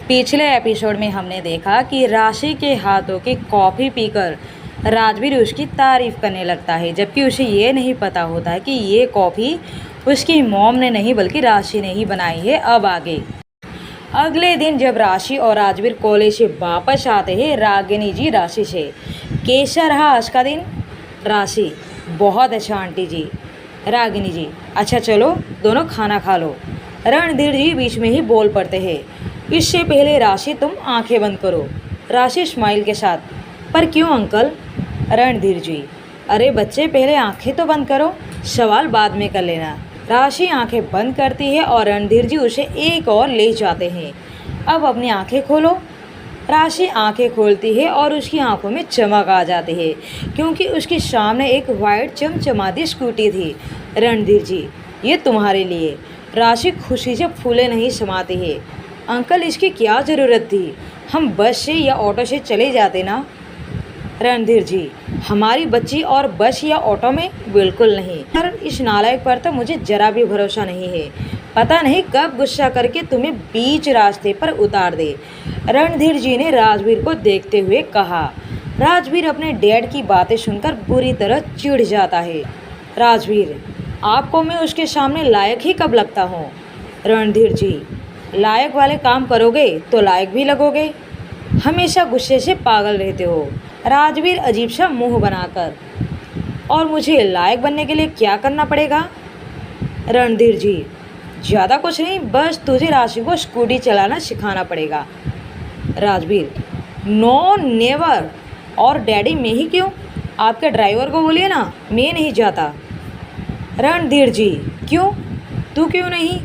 पिछले एपिसोड में हमने देखा कि राशि के हाथों की कॉफ़ी पीकर राजवीर उसकी तारीफ करने लगता है, जबकि उसे ये नहीं पता होता है कि ये कॉफ़ी उसकी मॉम ने नहीं बल्कि राशि ने ही बनाई है। अब आगे अगले दिन जब राशि और राजवीर कॉलेज से वापस आते हैं, रागिनी जी राशि से, कैसा रहा आज का दिन? राशि: बहुत अच्छा आंटी जी। रागिनी जी: अच्छा चलो दोनों खाना खा लो। रणधीर जी बीच में ही बोल पड़ते हैं, इससे पहले राशि तुम आंखें बंद करो। राशि स्माइल के साथ: पर क्यों अंकल? रणधीर जी: अरे बच्चे, पहले आंखें तो बंद करो, सवाल बाद में कर लेना। राशि आंखें बंद करती है और रणधीर जी उसे एक और ले जाते हैं। अब अपनी आंखें खोलो। राशि आंखें खोलती है और उसकी आंखों में चमक आ जाती है, क्योंकि उसके सामने एक वाइट चमचमाती स्कूटी थी। रणधीर जी: ये तुम्हारे लिए। राशि खुशी से फूले नहीं समाती है। अंकल, इसकी क्या ज़रूरत थी? हम बस से या ऑटो से चले जाते ना। रणधीर जी: हमारी बच्ची और बस या ऑटो में? बिल्कुल नहीं। पर इस नालायक पर तो मुझे जरा भी भरोसा नहीं है। पता नहीं कब गुस्सा करके तुम्हें बीच रास्ते पर उतार दे। रणधीर जी ने राजवीर को देखते हुए कहा। राजवीर अपने डैड की बातें सुनकर बुरी तरह चिढ़ जाता है। राजवीर: आपको मैं उसके सामने लायक ही कब लगता हूँ? रणधीर जी: लायक वाले काम करोगे तो लायक भी लगोगे। हमेशा गुस्से से पागल रहते हो। राजवीर अजीब सा मुंह बनाकर: और मुझे लायक बनने के लिए क्या करना पड़ेगा? रणधीर जी: ज़्यादा कुछ नहीं, बस तुझे राशि को स्कूटी चलाना सिखाना पड़ेगा। Rajveer: no never. और डैडी, मैं ही क्यों? आपके ड्राइवर को बोलिए ना, मैं नहीं जाता। रणधीर जी: क्यों? तू क्यों नहीं?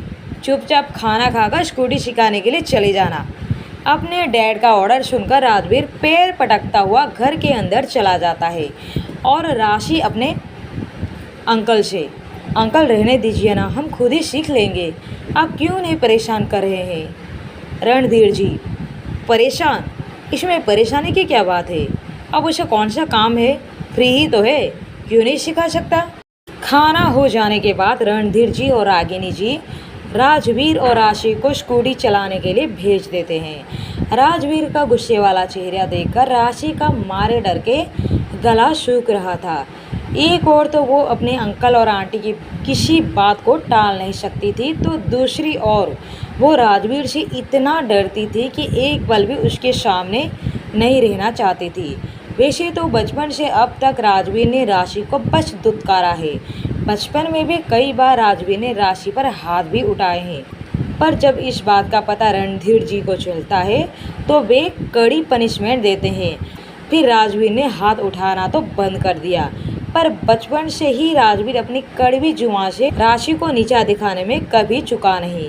चुपचाप खाना खाकर स्कूटी सिखाने के लिए चले जाना। अपने डैड का ऑर्डर सुनकर राजवीर पैर पटकता हुआ घर के अंदर चला जाता है और राशि अपने अंकल से: अंकल रहने दीजिए ना, हम खुद ही सीख लेंगे, आप क्यों नहीं परेशान कर रहे हैं? रणधीर जी: परेशान? इसमें परेशानी की क्या बात है? अब उसे कौन सा काम है, फ्री ही तो है, क्यों नहीं सिखा सकता? खाना हो जाने के बाद रणधीर जी और रागिनी जी राजवीर और राशि को स्कूटी चलाने के लिए भेज देते हैं। राजवीर का गुस्से वाला चेहरा देखकर राशि का मारे डर के गला सूख रहा था। एक और तो वो अपने अंकल और आंटी की किसी बात को टाल नहीं सकती थी, तो दूसरी ओर वो राजवीर से इतना डरती थी कि एक पल भी उसके सामने नहीं रहना चाहती थी। वैसे तो बचपन से अब तक राजवीर ने राशि को बस दुत्कारा है। बचपन में भी कई बार राजवीर ने राशि पर हाथ भी उठाए हैं, पर जब इस बात का पता रणधीर जी को चलता है तो वे कड़ी पनिशमेंट देते हैं। फिर राजवीर ने हाथ उठाना तो बंद कर दिया, पर बचपन से ही राजवीर अपनी कड़वी जुबान से राशि को नीचा दिखाने में कभी चुका नहीं।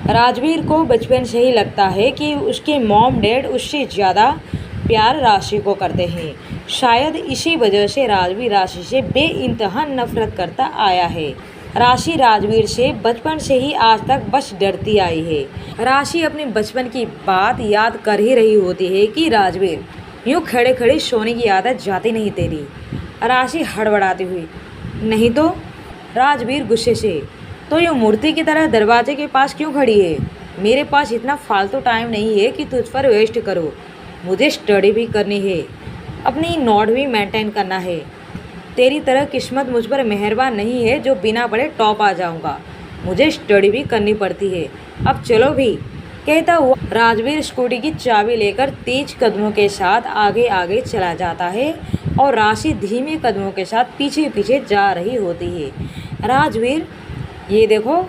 राजवीर को बचपन से ही लगता है कि उसके मॉम डैड उससे ज़्यादा प्यार राशि को करते हैं। शायद इसी वजह से राजवीर राशि से बेइंतहा नफरत करता आया है। राशि राजवीर से बचपन से ही आज तक बस डरती आई है। राशि अपने बचपन की बात याद कर ही रही होती है कि राजवीर, यूँ खड़े खड़े सोने की आदत जाती नहीं तेरी। राशि हड़बड़ाती हुई: नहीं तो। राजवीर गुस्से से: तो यूँ मूर्ति की तरह दरवाजे के पास क्यों खड़ी है? मेरे पास इतना फालतू टाइम नहीं है कि तुझ पर वेस्ट करो। मुझे स्टडी भी करनी है, अपनी नोट भी मेंटेन करना है। तेरी तरह किस्मत मुझ पर मेहरबान नहीं है जो बिना पढ़े टॉप आ जाऊंगा। मुझे स्टडी भी करनी पड़ती है। अब चलो भी। कहता हुआ राजवीर स्कूटी की चाबी लेकर तेज कदमों के साथ आगे आगे चला जाता है और राशि धीमे कदमों के साथ पीछे पीछे जा रही होती है। राजवीर: ये देखो,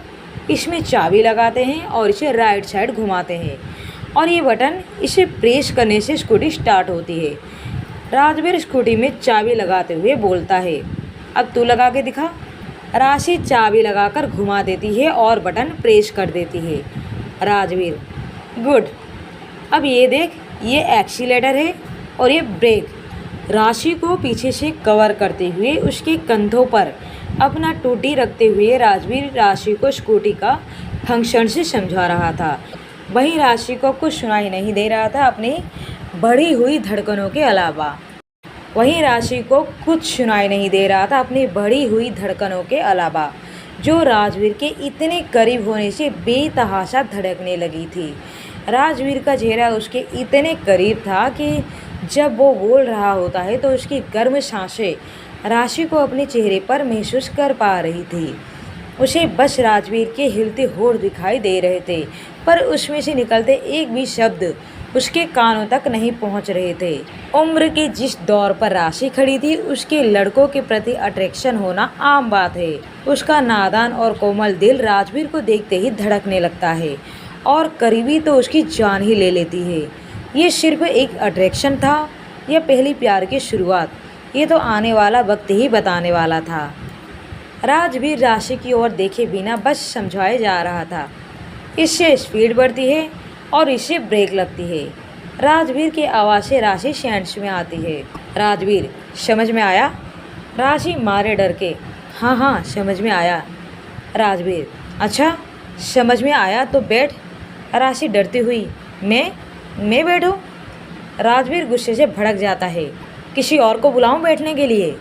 इसमें चाबी लगाते हैं और इसे राइट साइड घुमाते हैं और ये बटन, इसे प्रेस करने से स्कूटी स्टार्ट होती है। राजवीर स्कूटी में चाबी लगाते हुए बोलता है: अब तू लगा के दिखा। राशि चाबी लगाकर घुमा देती है और बटन प्रेस कर देती है। राजवीर: गुड। अब ये देख, ये एक्सीलेटर है और ये ब्रेक। राशि को पीछे से कवर करते हुए उसके कंधों पर अपना टूटी रखते हुए राजवीर राशि को स्कूटी का फंक्शन से समझा रहा था। वहीं राशि को कुछ सुनाई नहीं दे रहा था अपनी बढ़ी हुई धड़कनों के अलावा। जो राजवीर के इतने करीब होने से बेतहाशा धड़कने लगी थी। राजवीर का चेहरा उसके इतने करीब था कि जब वो बोल रहा होता है तो उसकी गर्म सांसें राशि को अपने चेहरे पर महसूस कर पा रही थी। उसे बस राजवीर के हिलते होठ दिखाई दे रहे थे, पर उसमें से निकलते एक भी शब्द उसके कानों तक नहीं पहुंच रहे थे। उम्र के जिस दौर पर राशि खड़ी थी, उसके लड़कों के प्रति अट्रैक्शन होना आम बात है। उसका नादान और कोमल दिल राजवीर को देखते ही धड़कने लगता है और करीबी तो उसकी जान ही ले लेती है। ये सिर्फ एक अट्रैक्शन था या पहली प्यार की शुरुआत, ये तो आने वाला वक्त ही बताने वाला था। राजवीर राशि की ओर देखे बिना बस समझाए जा रहा था। इससे स्पीड बढ़ती है और इससे ब्रेक लगती है। राजवीर की आवाज़ से राशि सेंस में आती है। राजवीर, समझ में आया? राशि मारे डर के, हाँ हाँ समझ में आया। राजवीर, अच्छा समझ में आया तो बैठ। राशि डरती हुई, मैं बैठूं? राजवीर गुस्से से भड़क जाता है। किसी और को बुलाऊं बैठने के लिए?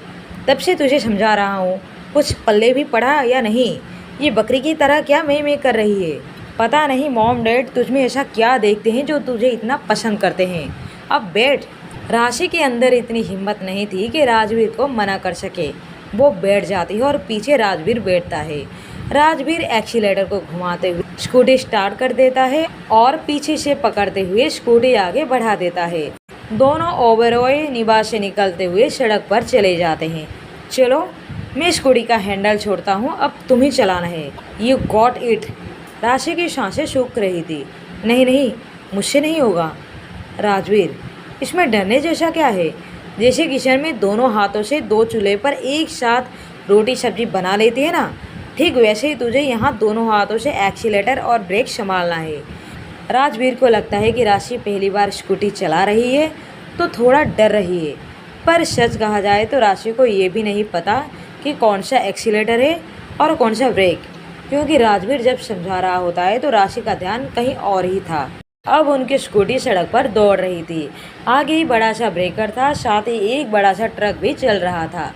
तब से तुझे समझा रहा हूँ, कुछ पल्ले भी पड़ा या नहीं? ये बकरी की तरह क्या मैं कर रही है? पता नहीं मॉम डैड तुझ में ऐसा क्या देखते हैं जो तुझे इतना पसंद करते हैं। अब बैठ। राशि के अंदर इतनी हिम्मत नहीं थी कि राजवीर को मना कर सके। वो बैठ जाती है और पीछे राजवीर बैठता है। राजवीर एक्सीलेटर को घुमाते हुए स्कूटी स्टार्ट कर देता है और पीछे से पकड़ते हुए स्कूटी आगे बढ़ा देता है। दोनों ओबरॉय निवास से निकलते हुए सड़क पर चले जाते हैं। चलो, मैं स्कूटी का हैंडल छोड़ता हूँ, अब तुम ही चलाना है। You got it. राशि की सांसें सूख रही थी। नहीं नहीं, मुझसे नहीं होगा। राजवीर, इसमें डरने जैसा क्या है? जैसे किचन में दोनों हाथों से 2 चूल्हे पर एक साथ रोटी सब्जी बना लेती है ना, ठीक वैसे ही तुझे यहाँ दोनों हाथों से एक्सीलेटर और ब्रेक संभालना है। राजवीर को लगता है कि राशि पहली बार स्कूटी चला रही है तो थोड़ा डर रही है, पर सच कहा जाए तो राशि को ये भी नहीं पता कि कौन सा एक्सीलेटर है और कौन सा ब्रेक, क्योंकि राजवीर जब समझा रहा होता है तो राशि का ध्यान कहीं और ही था। अब उनकी स्कूटी सड़क पर दौड़ रही थी। आगे ही बड़ा सा ब्रेकर था, साथ ही एक बड़ा सा ट्रक भी चल रहा था।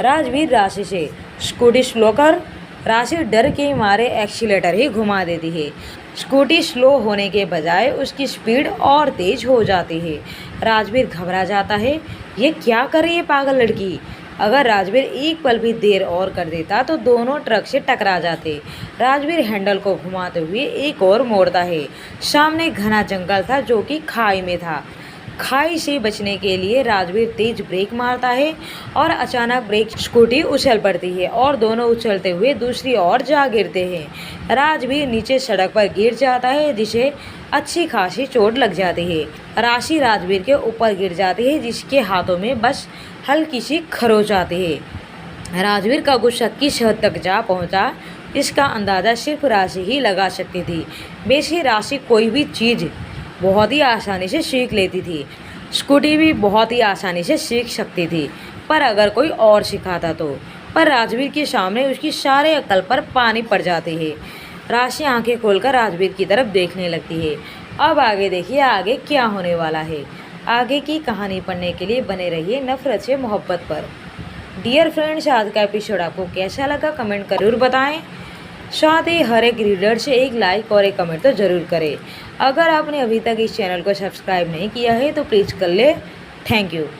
राजवीर राशि से, स्कूटी स्लो कर। राशि डर के मारे एक्सीलेटर ही घुमा देती है। स्कूटी स्लो होने के बजाय उसकी स्पीड और तेज हो जाती है। राजवीर घबरा जाता है। ये क्या कर रही है पागल लड़की? अगर राजवीर एक पल भी देर और कर देता तो दोनों ट्रक से टकरा जाते। राजवीर हैंडल को घुमाते हुए एक और मोड़ता है। सामने घना जंगल था जो कि खाई में था। खाई से बचने के लिए राजवीर तेज ब्रेक मारता है और अचानक ब्रेक स्कूटी उछल पड़ती है और दोनों उछलते हुए दूसरी ओर जा गिरते हैं। राजवीर नीचे सड़क पर गिर जाता है, जिसे अच्छी खासी चोट लग जाती है। राशि राजवीर के ऊपर गिर जाती है, जिसके हाथों में बस हल्की सी खरोच आती है। राजवीर का गुस्सा किस हद तक जा पहुंचा, इसका अंदाज़ा सिर्फ राशि ही लगा सकती थी। वैसे राशि कोई भी चीज़ बहुत ही आसानी से सीख लेती थी। स्कूटी भी बहुत ही आसानी से सीख सकती थी, पर अगर कोई और सिखाता तो। पर राजवीर के सामने उसकी सारे अक्ल पर पानी पड़ जाती है। राशि आंखें खोलकर राजवीर की तरफ देखने लगती है। अब आगे देखिए, आगे क्या होने वाला है। आगे की कहानी पढ़ने के लिए बने रहिए नफरत से मोहब्बत पर। डियर फ्रेंड्स, आज का एपिसोड आपको कैसा लगा कमेंट कर जरूर बताएं। साथ ही हर एक रीडर से एक लाइक और एक कमेंट तो ज़रूर करें। अगर आपने अभी तक इस चैनल को सब्सक्राइब नहीं किया है तो प्लीज़ कर ले। Thank you.